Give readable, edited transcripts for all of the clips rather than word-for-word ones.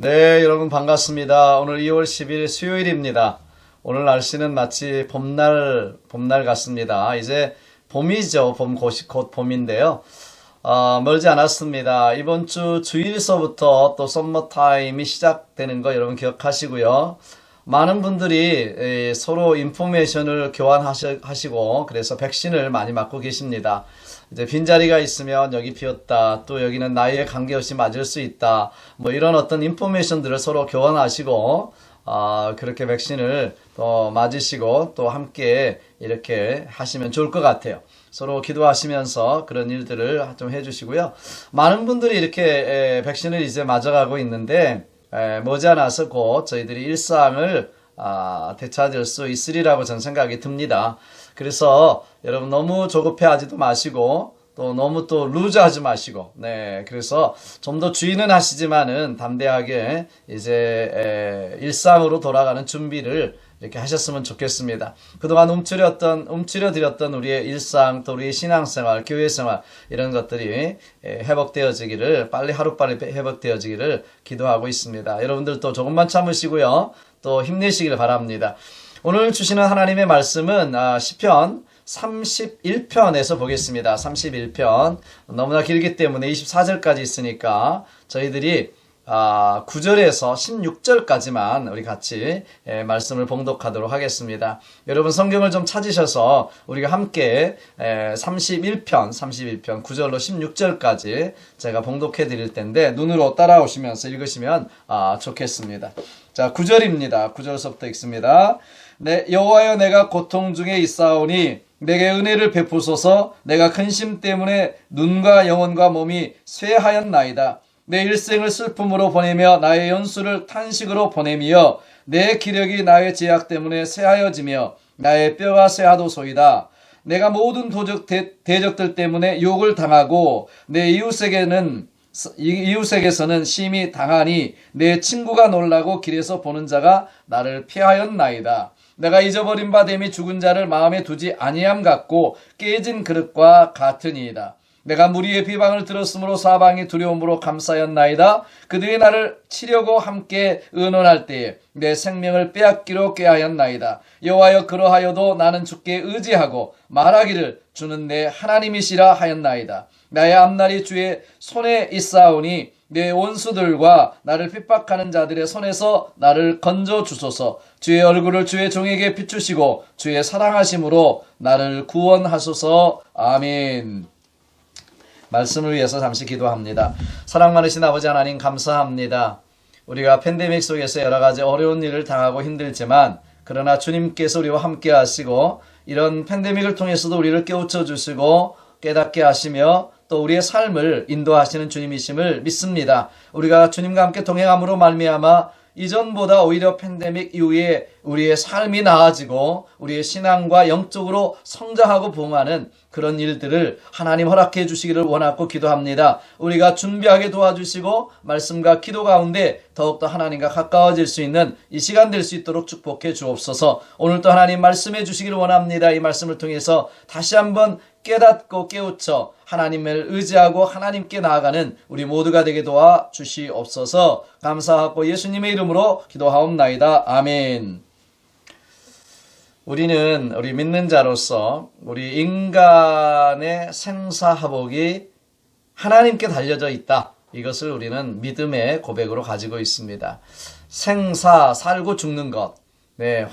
네, 여러분 반갑습니다. 오늘 2월 10일 수요일입니다. 오늘 날씨는 마치 봄날 같습니다. 이제 봄이죠. 곧 봄인데요. 멀지 않았습니다. 이번 주 주일서부터 또 썸머타임이 시작되는 거 여러분 기억하시고요. 많은 분들이 서로 인포메이션을 교환하시고 그래서 백신을 많이 맞고 계십니다. 이제 빈자리가 있으면 여기 비었다, 또 여기는 나이에 관계없이 맞을 수 있다, 뭐 이런 어떤 인포메이션들을 서로 교환하시고 그렇게 백신을 또 맞으시고 또 함께 이렇게 하시면 좋을 것 같아요. 서로 기도하시면서 그런 일들을 좀 해주시고요. 많은 분들이 이렇게 백신을 이제 맞아가고 있는데 머지않아서 곧 저희들이 일상을 되찾을 수 있으리라고 저는 생각이 듭니다. 그래서 여러분 너무 조급해하지도 마시고 또 너무 또 루즈하지 마시고, 네, 그래서 좀 더 주의는 하시지만은 담대하게 이제 일상으로 돌아가는 준비를 이렇게 하셨으면 좋겠습니다. 그동안 움츠려드렸던 우리의 일상, 또 우리의 신앙생활, 교회생활 이런 것들이 회복되어지기를, 빨리 하루빨리 회복되어지기를 기도하고 있습니다. 여러분들도 조금만 참으시고요, 또 힘내시길 바랍니다. 오늘 주시는 하나님의 말씀은 시편 31편에서 보겠습니다. 31편 너무나 길기 때문에 24절까지 있으니까 저희들이 9절에서 16절까지만 우리 같이 말씀을 봉독하도록 하겠습니다. 여러분 성경을 좀 찾으셔서 우리가 함께 31편 9절로 16절까지 제가 봉독해 드릴 텐데 눈으로 따라오시면서 읽으시면 좋겠습니다. 자, 9절입니다. 9절서부터 읽습니다. 네, 여호와여, 내가 고통 중에 있사오니 내게 은혜를 베푸소서. 내가 근심 때문에 눈과 영혼과 몸이 쇠하였나이다. 내 일생을 슬픔으로 보내며 나의 연수를 탄식으로 보내며 내 기력이 나의 제약 때문에 쇠하여지며 나의 뼈가 쇠하도소이다. 내가 모든 대적들 때문에 욕을 당하고 내 이웃에게서는 심히 당하니 내 친구가 놀라고 길에서 보는 자가 나를 피하였나이다. 내가 잊어버린 바 됨이 죽은 자를 마음에 두지 아니함 같고 깨진 그릇과 같으니이다. 내가 무리의 비방을 들었으므로 사방이 두려움으로 감싸였나이다. 그들이 나를 치려고 함께 의논할 때에 내 생명을 빼앗기로 꾀하였나이다. 여호와여, 그러하여도 나는 주께 의지하고 말하기를 주는 내 하나님이시라 하였나이다. 나의 앞날이 주의 손에 있사오니 내 원수들과 나를 핍박하는 자들의 손에서 나를 건져 주소서. 주의 얼굴을 주의 종에게 비추시고 주의 사랑하심으로 나를 구원하소서. 아멘. 말씀을 위해서 잠시 기도합니다. 사랑 많으신 아버지 하나님, 감사합니다. 우리가 팬데믹 속에서 여러 가지 어려운 일을 당하고 힘들지만 그러나 주님께서 우리와 함께 하시고 이런 팬데믹을 통해서도 우리를 깨우쳐 주시고 깨닫게 하시며 또 우리의 삶을 인도하시는 주님이심을 믿습니다. 우리가 주님과 함께 동행함으로 말미암아 이전보다 오히려 팬데믹 이후에 우리의 삶이 나아지고 우리의 신앙과 영적으로 성장하고 부흥하는 그런 일들을 하나님 허락해 주시기를 원하고 기도합니다. 우리가 준비하게 도와주시고 말씀과 기도 가운데 더욱더 하나님과 가까워질 수 있는 이 시간 될 수 있도록 축복해 주옵소서. 오늘도 하나님 말씀해 주시기를 원합니다. 이 말씀을 통해서 다시 한번 깨닫고 깨우쳐 하나님을 의지하고 하나님께 나아가는 우리 모두가 되게 도와주시옵소서. 감사하고 예수님의 이름으로 기도하옵나이다. 아멘. 우리 믿는 자로서 우리 인간의 생사화복이 하나님께 달려져 있다. 이것을 우리는 믿음의 고백으로 가지고 있습니다. 생사, 살고 죽는 것. 네,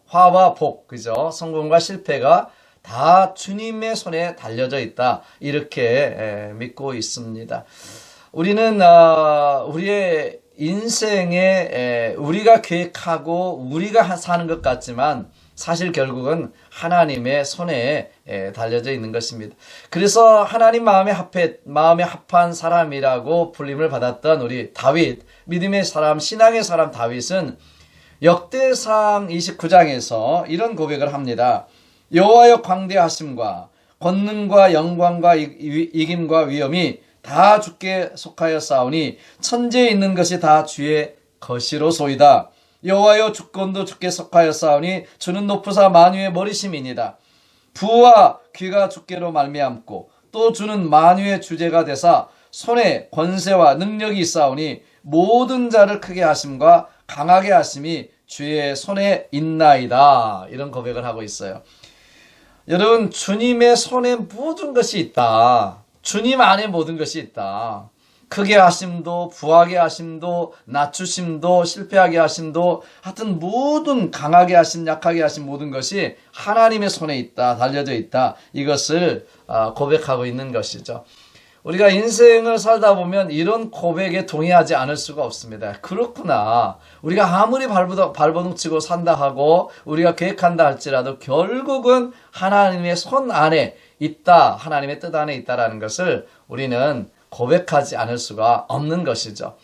화와 복, 그죠? 성공과 실패가 다 주님의 손에 달려져 있다. 이렇게 믿고 있습니다. 우리는 우리의 인생에 우리가 계획하고 우리가 사는 것 같지만 사실 결국은 하나님의 손에 달려져 있는 것입니다. 그래서 하나님 마음에 합한 사람이라고 불림을 받았던 우리 다윗, 믿음의 사람, 신앙의 사람 다윗은 역대상 29장에서 이런 고백을 합니다. 여호와여, 광대하심과 권능과 영광과 이김과 위엄이 다 주께 속하였사오니 천지에 있는 것이 다 주의 것이로소이다. 여호와여, 주권도 주께 속하였사오니 주는 높으사 만유의 머리심이니이다. 부와 귀가 주께로 말미암고 또 주는 만유의 주제가 되사 손에 권세와 능력이 있사오니 모든 자를 크게 하심과 강하게 하심이 주의 손에 있나이다. 이런 고백을 하고 있어요. 여러분, 주님의 손에 모든 것이 있다. 주님 안에 모든 것이 있다. 크게 하심도, 부하게 하심도, 낮추심도, 실패하게 하심도, 하여튼 모든 강하게 하심, 약하게 하심 모든 것이 하나님의 손에 있다, 달려져 있다. 이것을 고백하고 있는 것이죠. 우리가 인생을 살다 보면 이런 고백에 동의하지 않을 수가 없습니다. 그렇구나. 우리가 아무리 발버둥 치고 산다 하고 우리가 계획한다 할지라도 결국은 하나님의 손 안에 있다, 하나님의 뜻 안에 있다라는 것을 우리는 고백하지 않을 수가 없는 것이죠.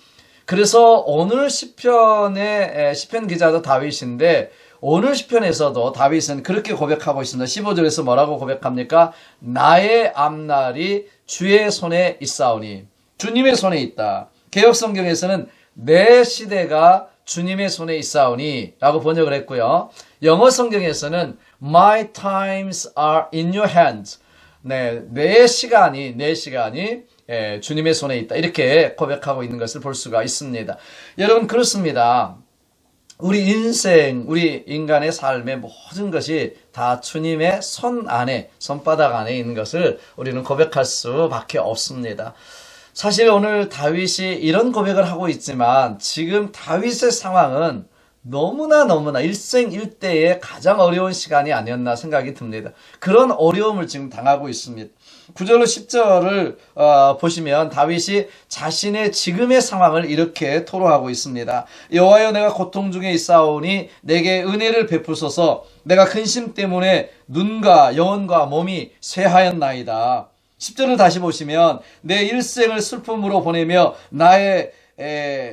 그래서 오늘 시편의 시편 기자도 다윗인데 오늘 시편에서도 다윗은 그렇게 고백하고 있습니다. 15절에서 뭐라고 고백합니까? 나의 앞날이 주의 손에 있사오니, 주님의 손에 있다. 개역성경에서는 내 시대가 주님의 손에 있사오니 라고 번역을 했고요. 영어 성경에서는 My times are in your hands. 네, 내 시간이 주님의 손에 있다. 이렇게 고백하고 있는 것을 볼 수가 있습니다. 여러분, 그렇습니다. 우리 인생, 우리 인간의 삶의 모든 것이 다 주님의 손 안에, 손바닥 안에 있는 것을 우리는 고백할 수밖에 없습니다. 사실 오늘 다윗이 이런 고백을 하고 있지만 지금 다윗의 상황은 너무나 일생일대의 가장 어려운 시간이 아니었나 생각이 듭니다. 그런 어려움을 지금 당하고 있습니다. 9절로 10절을 보시면 다윗이 자신의 지금의 상황을 이렇게 토로하고 있습니다. 여호와여, 내가 고통 중에 있사오니 내게 은혜를 베푸소서. 내가 근심 때문에 눈과 영혼과 몸이 쇠하였나이다. 10절을 다시 보시면 내 일생을 슬픔으로 보내며 나의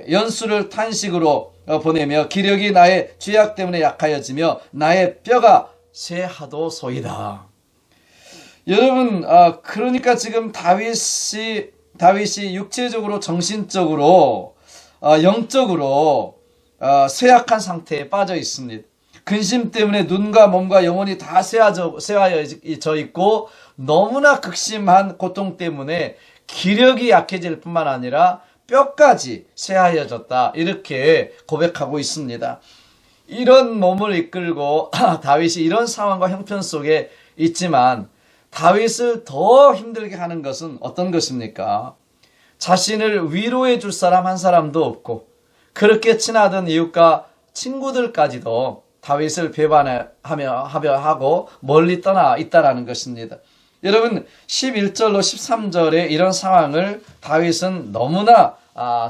연수를 탄식으로 보내며 기력이 나의 죄악 때문에 약하여지며 나의 뼈가 쇠하도소이다. 여러분, 그러니까 지금 다윗이 육체적으로, 정신적으로, 영적으로 쇠약한 상태에 빠져 있습니다. 근심 때문에 눈과 몸과 영혼이 다 쇠하여져 있고 너무나 극심한 고통 때문에 기력이 약해질 뿐만 아니라 뼈까지 쇠하여졌다. 이렇게 고백하고 있습니다. 이런 몸을 이끌고 다윗이 이런 상황과 형편 속에 있지만 다윗을 더 힘들게 하는 것은 어떤 것입니까? 자신을 위로해 줄 사람 한 사람도 없고 그렇게 친하던 이웃과 친구들까지도 다윗을 배반하고 멀리 떠나 있다라는 것입니다. 여러분, 11절로 13절에 이런 상황을 다윗은 너무나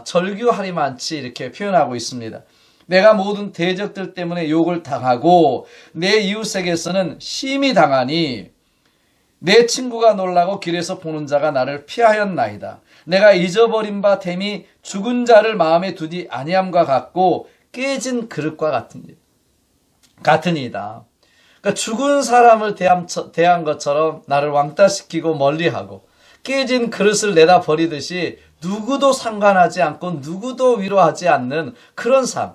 절규하리만치 이렇게 표현하고 있습니다. 내가 모든 대적들 때문에 욕을 당하고 내 이웃에게서는 심히 당하니 내 친구가 놀라고 길에서 보는 자가 나를 피하였나이다. 내가 잊어버린 바 됨이 죽은 자를 마음에 두지 아니함과 같고 깨진 그릇과 같으니이다. 그러니까 죽은 사람을 대한 것처럼 나를 왕따시키고 멀리하고 깨진 그릇을 내다 버리듯이 누구도 상관하지 않고 누구도 위로하지 않는 그런 삶.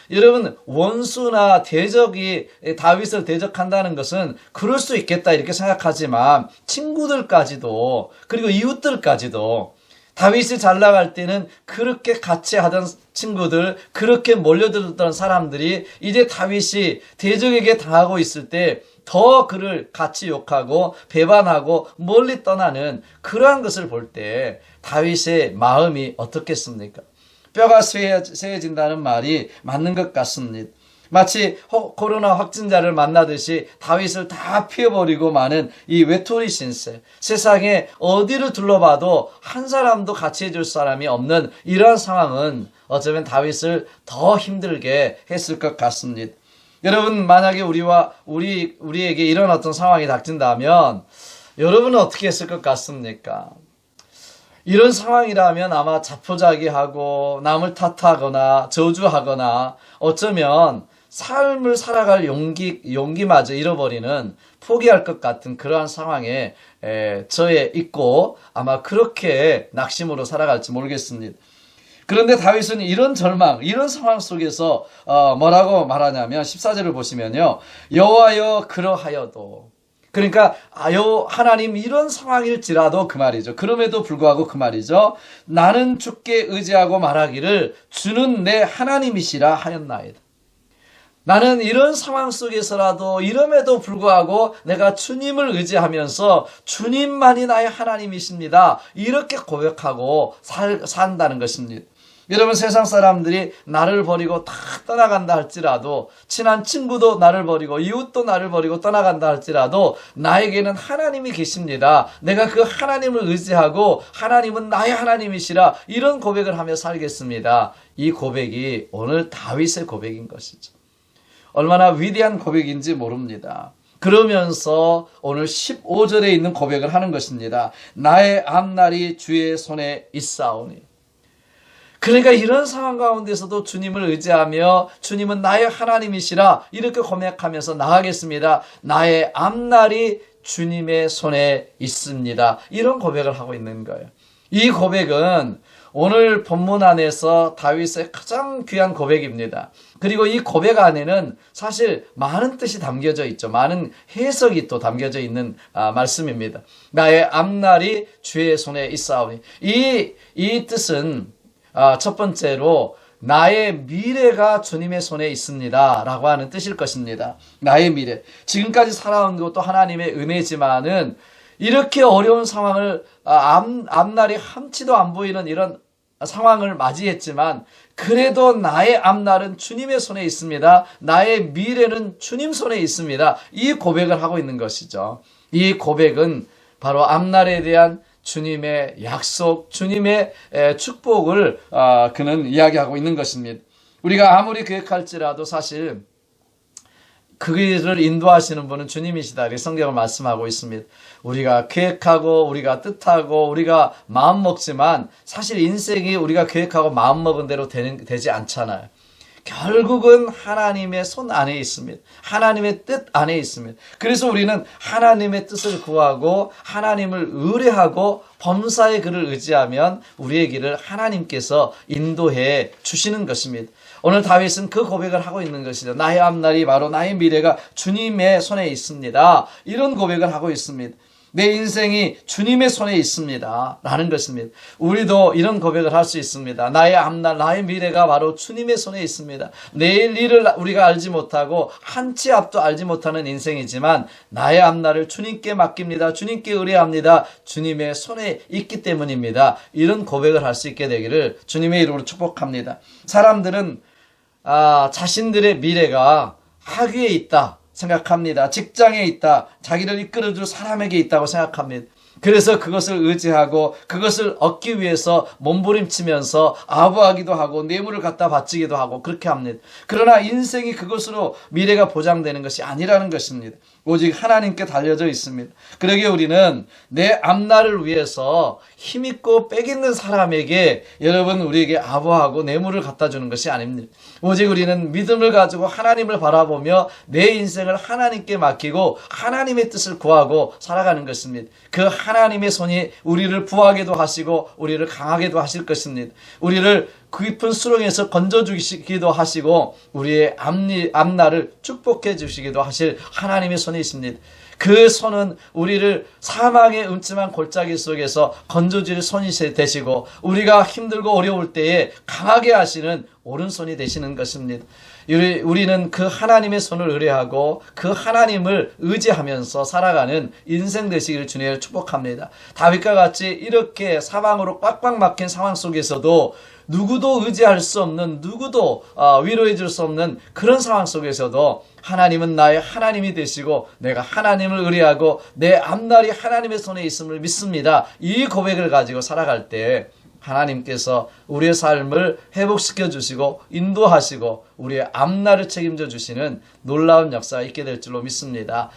여러분, 원수나 대적이 다윗을 대적한다는 것은 그럴 수 있겠다 이렇게 생각하지만 친구들까지도 그리고 이웃들까지도 다윗이 잘 나갈 때는 그렇게 같이 하던 친구들, 그렇게 몰려들던 사람들이 이제 다윗이 대적에게 당하고 있을 때 더 그를 같이 욕하고 배반하고 멀리 떠나는 그러한 것을 볼 때 다윗의 마음이 어떻겠습니까? 뼈가 쇠해진다는 말이 맞는 것 같습니다. 마치 코로나 확진자를 만나듯이 다윗을 다 피워버리고 마는 이 외톨이 신세, 세상에 어디를 둘러봐도 한 사람도 같이 해줄 사람이 없는 이러한 상황은 어쩌면 다윗을 더 힘들게 했을 것 같습니다. 여러분, 만약에 우리에게 이런 어떤 상황이 닥친다면 여러분은 어떻게 했을 것 같습니까? 이런 상황이라면 아마 자포자기하고 남을 탓하거나 저주하거나 어쩌면 삶을 살아갈 용기마저 잃어버리는 포기할 것 같은 그러한 상황에 처해 있고 아마 그렇게 낙심으로 살아갈지 모르겠습니다. 그런데 다윗은 이런 절망, 이런 상황 속에서 뭐라고 말하냐면 14절을 보시면요. 여호와여, 그러하여도 그러니까 아요 하나님 이런 상황일지라도 그 말이죠. 그럼에도 불구하고 그 말이죠. 나는 주께 의지하고 말하기를 주는 내 하나님이시라 하였나이다. 나는 이런 상황 속에서라도 이럼에도 불구하고 내가 주님을 의지하면서 주님만이 나의 하나님이십니다. 이렇게 고백하고 산다는 것입니다. 여러분, 세상 사람들이 나를 버리고 다 떠나간다 할지라도, 친한 친구도 나를 버리고 이웃도 나를 버리고 떠나간다 할지라도 나에게는 하나님이 계십니다. 내가 그 하나님을 의지하고 하나님은 나의 하나님이시라, 이런 고백을 하며 살겠습니다. 이 고백이 오늘 다윗의 고백인 것이죠. 얼마나 위대한 고백인지 모릅니다. 그러면서 오늘 15절에 있는 고백을 하는 것입니다. 나의 앞날이 주의 손에 있사오니. 그러니까 이런 상황 가운데서도 주님을 의지하며 주님은 나의 하나님이시라 이렇게 고백하면서 나가겠습니다. 나의 앞날이 주님의 손에 있습니다. 이런 고백을 하고 있는 거예요. 이 고백은 오늘 본문 안에서 다윗의 가장 귀한 고백입니다. 그리고 이 고백 안에는 사실 많은 뜻이 담겨져 있죠. 많은 해석이 또 담겨져 있는 말씀입니다. 나의 앞날이 주의 손에 있사오니. 이 뜻은 첫 번째로 나의 미래가 주님의 손에 있습니다 라고 하는 뜻일 것입니다. 나의 미래. 지금까지 살아온 것도 하나님의 은혜지만은 이렇게 어려운 상황을 앞날이 한치도 안 보이는 이런 상황을 맞이했지만 그래도 나의 앞날은 주님의 손에 있습니다. 나의 미래는 주님 손에 있습니다. 이 고백을 하고 있는 것이죠. 이 고백은 바로 앞날에 대한 주님의 약속, 주님의 축복을 그는 이야기하고 있는 것입니다. 우리가 아무리 계획할지라도 사실 그 길을 인도하시는 분은 주님이시다. 이렇게 성경을 말씀하고 있습니다. 우리가 계획하고 우리가 뜻하고 우리가 마음먹지만 사실 인생이 우리가 계획하고 마음먹은 대로 되지 않잖아요. 결국은 하나님의 손 안에 있습니다. 하나님의 뜻 안에 있습니다. 그래서 우리는 하나님의 뜻을 구하고 하나님을 의뢰하고 범사의 그를 의지하면 우리의 길을 하나님께서 인도해 주시는 것입니다. 오늘 다윗은 그 고백을 하고 있는 것이죠. 나의 앞날이 바로 나의 미래가 주님의 손에 있습니다. 이런 고백을 하고 있습니다. 내 인생이 주님의 손에 있습니다 라는 것입니다. 우리도 이런 고백을 할 수 있습니다. 나의 앞날, 나의 미래가 바로 주님의 손에 있습니다. 내일 일을 우리가 알지 못하고 한치 앞도 알지 못하는 인생이지만 나의 앞날을 주님께 맡깁니다. 주님께 의뢰합니다. 주님의 손에 있기 때문입니다. 이런 고백을 할 수 있게 되기를 주님의 이름으로 축복합니다. 사람들은 자신들의 미래가 학위에 있다 생각합니다. 직장에 있다. 자기를 이끌어줄 사람에게 있다고 생각합니다. 그래서 그것을 의지하고 그것을 얻기 위해서 몸부림치면서 아부하기도 하고 뇌물을 갖다 바치기도 하고 그렇게 합니다. 그러나 인생이 그것으로 미래가 보장되는 것이 아니라는 것입니다. 오직 하나님께 달려져 있습니다. 그러기에 우리는 내 앞날을 위해서 힘있고 빽있는 사람에게 여러분 우리에게 아부하고 뇌물을 갖다 주는 것이 아닙니다. 오직 우리는 믿음을 가지고 하나님을 바라보며 내 인생을 하나님께 맡기고 하나님의 뜻을 구하고 살아가는 것입니다. 그 하나님의 손이 우리를 부하게도 하시고 우리를 강하게도 하실 것입니다. 우리를 깊은 수렁에서 건져주시기도 하시고 우리의 앞날을 축복해 주시기도 하실 하나님의 손이 있습니다. 그 손은 우리를 사망의 음침한 골짜기 속에서 건져줄 손이 되시고 우리가 힘들고 어려울 때에 강하게 하시는 오른손이 되시는 것입니다. 우리는 그 하나님의 손을 의뢰하고 그 하나님을 의지하면서 살아가는 인생 되시기를 주님을 축복합니다. 다윗과 같이 이렇게 사망으로 꽉꽉 막힌 상황 속에서도 누구도 의지할 수 없는, 누구도 위로해 줄 수 없는 그런 상황 속에서도 하나님은 나의 하나님이 되시고 내가 하나님을 의뢰하고 내 앞날이 하나님의 손에 있음을 믿습니다. 이 고백을 가지고 살아갈 때 하나님께서 우리의 삶을 회복시켜 주시고 인도하시고 우리의 앞날을 책임져 주시는 놀라운 역사가 있게 될 줄로 믿습니다.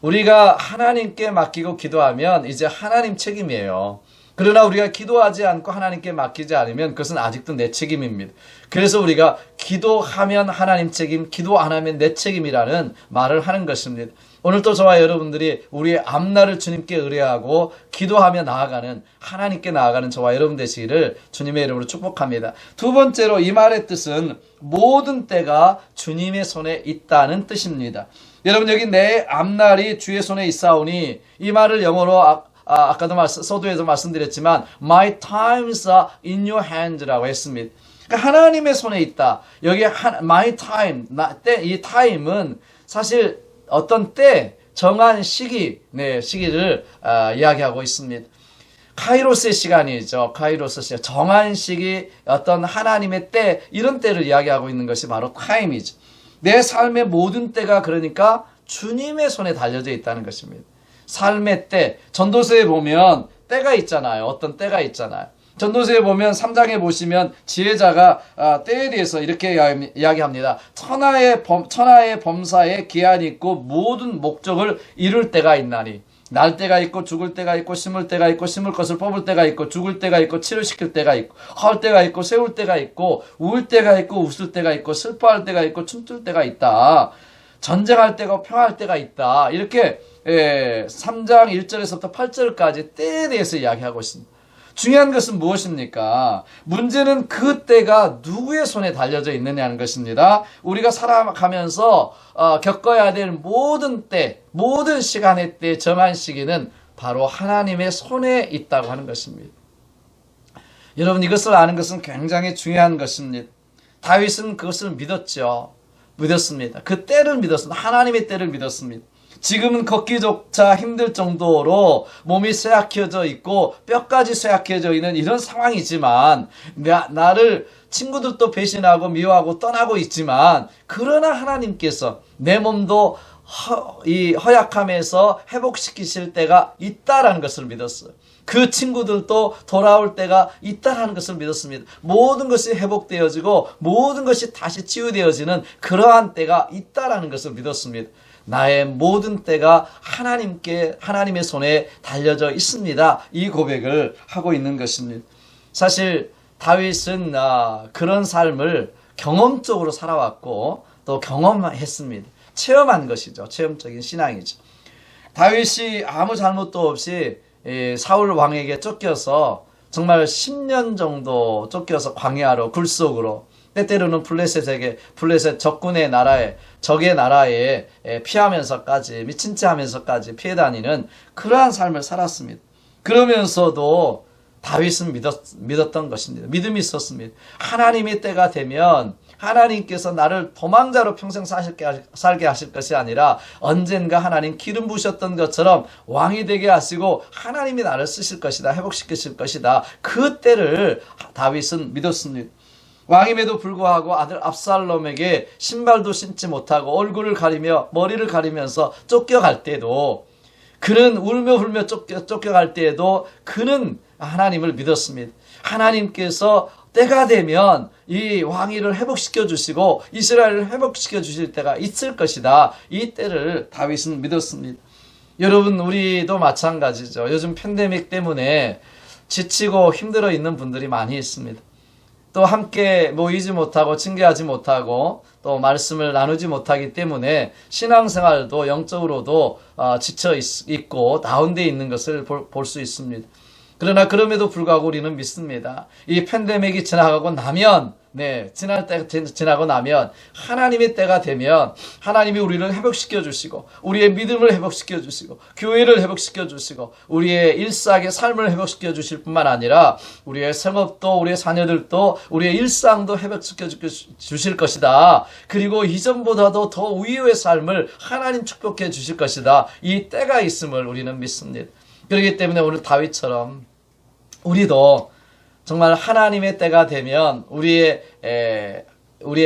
우리가 하나님께 맡기고 기도하면 이제 하나님 책임이에요. 그러나 우리가 기도하지 않고 하나님께 맡기지 않으면 그것은 아직도 내 책임입니다. 그래서 우리가 기도하면 하나님 책임, 기도 안 하면 내 책임이라는 말을 하는 것입니다. 오늘도 저와 여러분들이 우리의 앞날을 주님께 의뢰하고 기도하며 나아가는, 하나님께 나아가는 저와 여러분 되시기를 주님의 이름으로 축복합니다. 두 번째로 이 말의 뜻은 모든 때가 주님의 손에 있다는 뜻입니다. 여러분 여기 내 앞날이 주의 손에 있사오니 이 말을 영어로 아까도 서두에서 말씀드렸지만 my times are in your hands라고 했습니다. 그러니까 하나님의 손에 있다. 여기 my time, 이 time은 사실 어떤 때 정한 시기, 시기를 이야기하고 있습니다. 카이로스의 시간이죠. 카이로스 시간. 정한 시기, 어떤 하나님의 때, 이런 때를 이야기하고 있는 것이 바로 타임이죠. 내 삶의 모든 때가 그러니까 주님의 손에 달려져 있다는 것입니다. 삶의 때, 전도서에 보면 때가 있잖아요. 어떤 때가 있잖아요. 전도서에 보면 3장에 보시면 지혜자가 때에 대해서 이렇게 이야기합니다. 천하의 범사에 기한이 있고 모든 목적을 이룰 때가 있나니 날 때가 있고 죽을 때가 있고 심을 때가 있고 심을 것을 뽑을 때가 있고 죽을 때가 있고 치료시킬 때가 있고 할 때가 있고 세울 때가 있고 울 때가 있고 웃을 때가 있고 슬퍼할 때가 있고 춤출 때가 있다. 전쟁할 때가 평화할 때가 있다. 이렇게 3장 1절에서부터 8절까지 때에 대해서 이야기하고 있습니다. 중요한 것은 무엇입니까? 문제는 그 때가 누구의 손에 달려져 있느냐는 것입니다. 우리가 살아가면서 겪어야 될 모든 때, 모든 시간의 때 정한 시기는 바로 하나님의 손에 있다고 하는 것입니다. 여러분 이것을 아는 것은 굉장히 중요한 것입니다. 다윗은 그것을 믿었습니다. 그 때를 믿었습니다. 하나님의 때를 믿었습니다. 지금은 걷기조차 힘들 정도로 몸이 쇠약해져 있고 뼈까지 쇠약해져 있는 이런 상황이지만 나를 친구들도 배신하고 미워하고 떠나고 있지만 그러나 하나님께서 내 몸도 이 허약함에서 회복시키실 때가 있다라는 것을 믿었어요. 그 친구들도 돌아올 때가 있다라는 것을 믿었습니다. 모든 것이 회복되어지고 모든 것이 다시 치유되어지는 그러한 때가 있다라는 것을 믿었습니다. 나의 모든 때가 하나님의 손에 달려져 있습니다. 이 고백을 하고 있는 것입니다. 사실 다윗은 그런 삶을 경험적으로 살아왔고 또 경험했습니다. 체험한 것이죠. 체험적인 신앙이죠. 다윗이 아무 잘못도 없이 사울 왕에게 쫓겨서 정말 10년 정도 쫓겨서 광야로 굴속으로 때때로는 블레셋 적군의 나라에 적의 나라에 피하면서까지 미친 체 하면서까지 피해 다니는 그러한 삶을 살았습니다. 그러면서도 다윗은 믿었던 것입니다. 믿음이 있었습니다. 하나님의 때가 되면 하나님께서 나를 도망자로 평생 살게 하실 것이 아니라 언젠가 하나님 기름 부으셨던 것처럼 왕이 되게 하시고 하나님이 나를 쓰실 것이다. 회복시키실 것이다. 그 때를 다윗은 믿었습니다. 왕임에도 불구하고 아들 압살롬에게 신발도 신지 못하고 얼굴을 가리며 머리를 가리면서 쫓겨갈 때도 그는 울며 불며 쫓겨갈 때에도 그는 하나님을 믿었습니다. 하나님께서 때가 되면 이 왕위를 회복시켜 주시고 이스라엘을 회복시켜 주실 때가 있을 것이다. 이 때를 다윗은 믿었습니다. 여러분 우리도 마찬가지죠. 요즘 팬데믹 때문에 지치고 힘들어 있는 분들이 많이 있습니다. 또 함께 모이지 못하고 친교하지 못하고 또 말씀을 나누지 못하기 때문에 신앙생활도 영적으로도 지쳐 있고 다운되어 있는 것을 볼 수 있습니다. 그러나 그럼에도 불구하고 우리는 믿습니다. 이 팬데믹이 지나가고 나면 지나고 나면 하나님의 때가 되면 하나님이 우리를 회복시켜 주시고 우리의 믿음을 회복시켜 주시고 교회를 회복시켜 주시고 우리의 일상의 삶을 회복시켜 주실 뿐만 아니라 우리의 생업도 우리의 자녀들도 우리의 일상도 회복시켜 주실 것이다. 그리고 이전보다도 더 우위의 삶을 하나님 축복해 주실 것이다. 이 때가 있음을 우리는 믿습니다. 그렇기 때문에 오늘 다윗처럼 우리도 정말 하나님의 때가 되면 우리의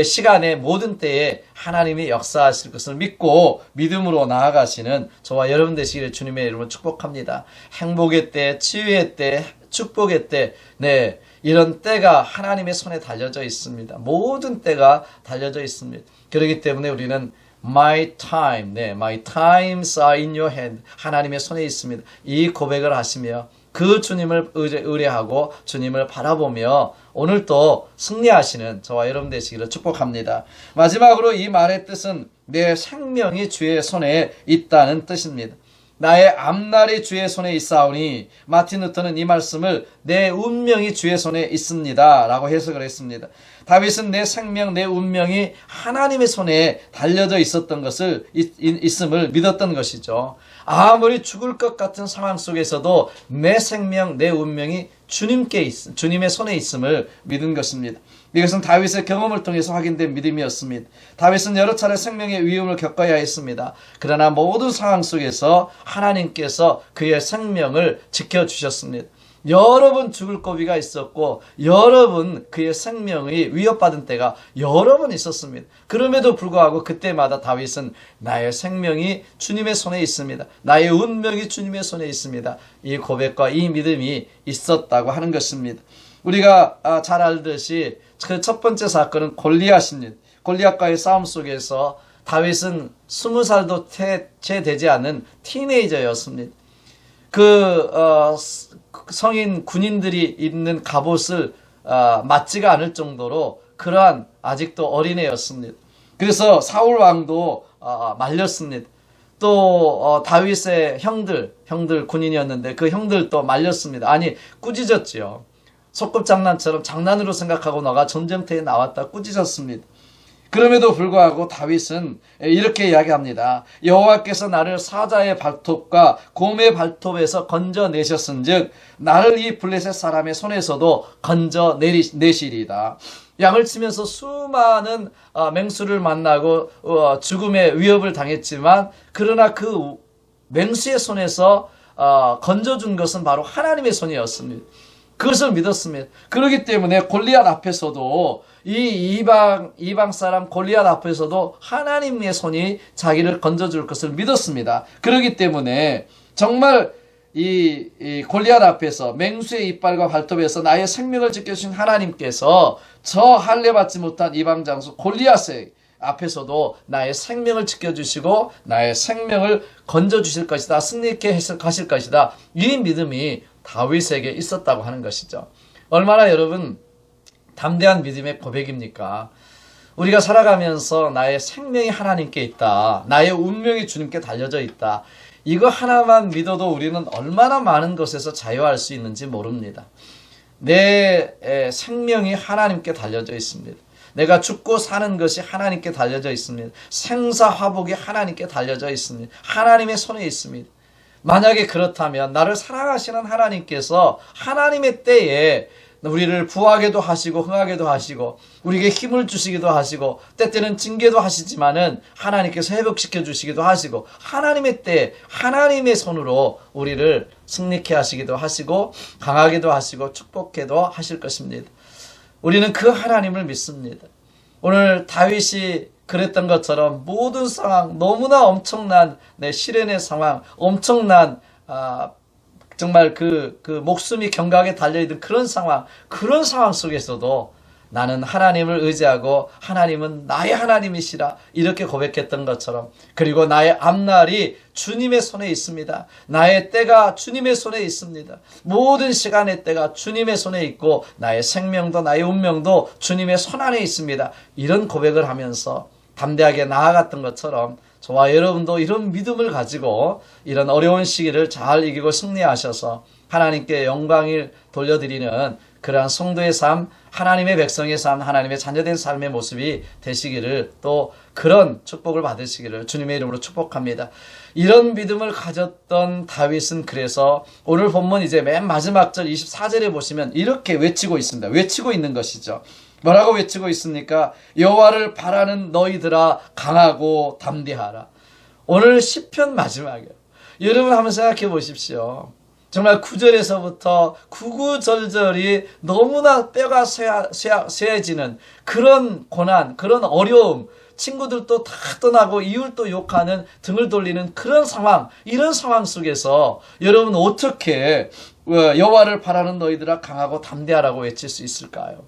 시간의 모든 때에 하나님이 역사하실 것을 믿고 믿음으로 나아가시는 저와 여러분 되시기를 주님의 이름으로 축복합니다. 행복의 때, 치유의 때, 축복의 때, 이런 때가 하나님의 손에 달려져 있습니다. 모든 때가 달려져 있습니다. 그렇기 때문에 우리는 My times are in your hand. 하나님의 손에 있습니다. 이 고백을 하시며 그 주님을 의뢰하고 주님을 바라보며 오늘도 승리하시는 저와 여러분 되시기를 축복합니다. 마지막으로 이 말의 뜻은 내 생명이 주의 손에 있다는 뜻입니다. 나의 앞날이 주의 손에 있사오니, 마틴 루터는 이 말씀을 내 운명이 주의 손에 있습니다 라고 해석을 했습니다. 다윗은 내 생명, 내 운명이 하나님의 손에 달려져 있었던 것을 있음을 믿었던 것이죠. 아무리 죽을 것 같은 상황 속에서도 내 생명, 내 운명이 주님의 손에 있음을 믿은 것입니다. 이것은 다윗의 경험을 통해서 확인된 믿음이었습니다. 다윗은 여러 차례 생명의 위험을 겪어야 했습니다. 그러나 모든 상황 속에서 하나님께서 그의 생명을 지켜주셨습니다. 여러 번 죽을 고비가 있었고 여러 번 그의 생명이 위협받은 때가 여러 번 있었습니다. 그럼에도 불구하고 그때마다 다윗은 나의 생명이 주님의 손에 있습니다. 나의 운명이 주님의 손에 있습니다. 이 고백과 이 믿음이 있었다고 하는 것입니다. 우리가 잘 알듯이 그 첫 번째 사건은 골리앗입니다. 골리앗과의 싸움 속에서 다윗은 20살도 채 되지 않은 티네이저였습니다. 성인 군인들이 입는 갑옷을 맞지가 않을 정도로 그러한 아직도 어린애였습니다. 그래서 사울 왕도 말렸습니다. 또 다윗의 형들 군인이었는데 그 형들도 말렸습니다. 아니 꾸짖었지요. 소꿉장난처럼 장난으로 생각하고 너가 전쟁터에 나왔다 꾸짖었습니다. 그럼에도 불구하고 다윗은 이렇게 이야기합니다. 여호와께서 나를 사자의 발톱과 곰의 발톱에서 건져내셨은즉 나를 이 블레셋 사람의 손에서도 건져내시리이다. 양을 치면서 수많은 맹수를 만나고 죽음의 위협을 당했지만 그러나 그 맹수의 손에서 건져준 것은 바로 하나님의 손이었습니다. 그것을 믿었습니다. 그렇기 때문에 골리앗 앞에서도 이방 사람 골리앗 앞에서도 하나님의 손이 자기를 건져줄 것을 믿었습니다. 그렇기 때문에 정말 이 골리앗 앞에서 맹수의 이빨과 발톱에서 나의 생명을 지켜주신 하나님께서 저 할례받지 못한 이방 장수 골리앗의 앞에서도 나의 생명을 지켜주시고 나의 생명을 건져주실 것이다. 승리있게 가실 것이다. 이 믿음이 다윗에게 있었다고 하는 것이죠. 얼마나 여러분 담대한 믿음의 고백입니까? 우리가 살아가면서 나의 생명이 하나님께 있다. 나의 운명이 주님께 달려져 있다. 이거 하나만 믿어도 우리는 얼마나 많은 것에서 자유할 수 있는지 모릅니다. 내 생명이 하나님께 달려져 있습니다. 내가 죽고 사는 것이 하나님께 달려져 있습니다. 생사화복이 하나님께 달려져 있습니다. 하나님의 손에 있습니다. 만약에 그렇다면 나를 사랑하시는 하나님께서 하나님의 때에 우리를 부하게도 하시고 흥하게도 하시고 우리에게 힘을 주시기도 하시고 때때는 징계도 하시지만은 하나님께서 회복시켜 주시기도 하시고 하나님의 때에 하나님의 손으로 우리를 승리케 하시기도 하시고 강하게도 하시고 축복해도 하실 것입니다. 우리는 그 하나님을 믿습니다. 오늘 다윗이 그랬던 것처럼 모든 상황, 너무나 엄청난 시련의 상황, 엄청난 정말 그 목숨이 경각에 달려있는 그런 상황 속에서도 나는 하나님을 의지하고 하나님은 나의 하나님이시라 이렇게 고백했던 것처럼, 그리고 나의 앞날이 주님의 손에 있습니다. 나의 때가 주님의 손에 있습니다. 모든 시간의 때가 주님의 손에 있고 나의 생명도 나의 운명도 주님의 손 안에 있습니다. 이런 고백을 하면서 담대하게 나아갔던 것처럼 저와 여러분도 이런 믿음을 가지고 이런 어려운 시기를 잘 이기고 승리하셔서 하나님께 영광을 돌려드리는 그러한 성도의 삶, 하나님의 백성의 삶, 하나님의 자녀된 삶의 모습이 되시기를, 또 그런 축복을 받으시기를 주님의 이름으로 축복합니다. 이런 믿음을 가졌던 다윗은 그래서 오늘 본문 이제 맨 마지막 절 24절에 보시면 이렇게 외치고 있습니다. 외치고 있는 것이죠. 뭐라고 외치고 있습니까? 여호와를 바라는 너희들아 강하고 담대하라. 오늘 시편 마지막이에요. 여러분 한번 생각해 보십시오. 정말 9절에서부터 구구절절이 너무나 뼈가 쇠해지는 그런 고난, 그런 어려움, 친구들도 다 떠나고 이웃도 욕하는, 등을 돌리는 그런 상황, 이런 상황 속에서 여러분 어떻게 여호와를 바라는 너희들아 강하고 담대하라고 외칠 수 있을까요?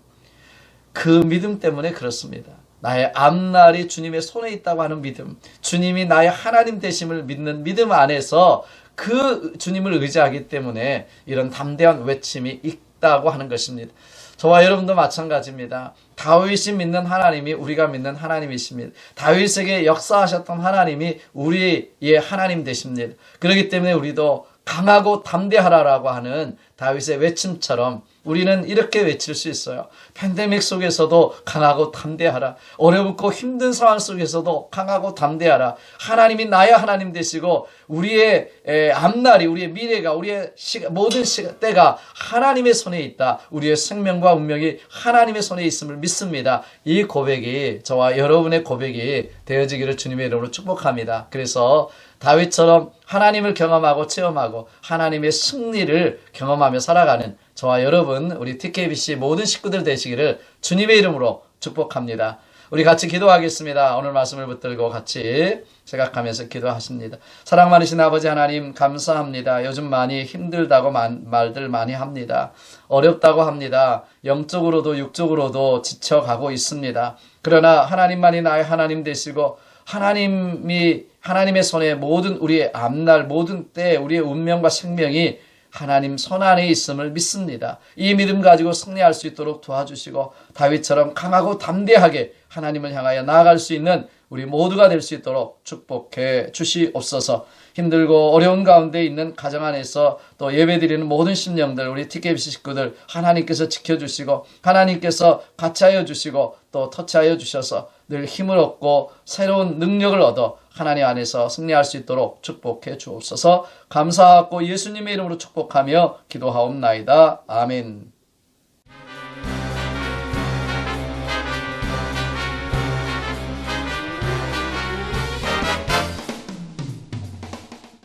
그 믿음 때문에 그렇습니다. 나의 앞날이 주님의 손에 있다고 하는 믿음, 주님이 나의 하나님 되심을 믿는 믿음 안에서 그 주님을 의지하기 때문에 이런 담대한 외침이 있다고 하는 것입니다. 저와 여러분도 마찬가지입니다. 다윗이 믿는 하나님이 우리가 믿는 하나님이십니다. 다윗에게 역사하셨던 하나님이 우리의 하나님 되십니다. 그렇기 때문에 우리도 강하고 담대하라라고 하는 다윗의 외침처럼 우리는 이렇게 외칠 수 있어요. 팬데믹 속에서도 강하고 담대하라. 어렵고 힘든 상황 속에서도 강하고 담대하라. 하나님이 나의 하나님 되시고 우리의 앞날이, 우리의 미래가, 우리의 모든 때가 하나님의 손에 있다. 우리의 생명과 운명이 하나님의 손에 있음을 믿습니다. 이 고백이, 저와 여러분의 고백이 되어지기를 주님의 이름으로 축복합니다. 그래서 다윗처럼 하나님을 경험하고 체험하고 하나님의 승리를 경험하며 살아가는 저와 여러분, 우리 TKBC 모든 식구들 되시기를 주님의 이름으로 축복합니다. 우리 같이 기도하겠습니다. 오늘 말씀을 붙들고 같이 생각하면서 기도하십니다. 사랑 많으신 아버지 하나님 감사합니다. 요즘 많이 힘들다고 말들 많이 합니다. 어렵다고 합니다. 영적으로도 육적으로도 지쳐가고 있습니다. 그러나 하나님만이 나의 하나님 되시고 하나님의 손에 모든 우리의 앞날, 모든 때 우리의 운명과 생명이 하나님 손 안에 있음을 믿습니다. 이 믿음 가지고 승리할 수 있도록 도와주시고 다윗처럼 강하고 담대하게 하나님을 향하여 나아갈 수 있는 우리 모두가 될 수 있도록 축복해 주시옵소서. 힘들고 어려운 가운데 있는 가정 안에서 또 예배드리는 모든 심령들, 우리 TKBC 식구들 하나님께서 지켜주시고 하나님께서 같이하여 주시고 또 터치하여 주셔서 늘 힘을 얻고 새로운 능력을 얻어 하나님 안에서 승리할 수 있도록 축복해 주옵소서. 감사하고 예수님의 이름으로 축복하며 기도하옵나이다. 아멘.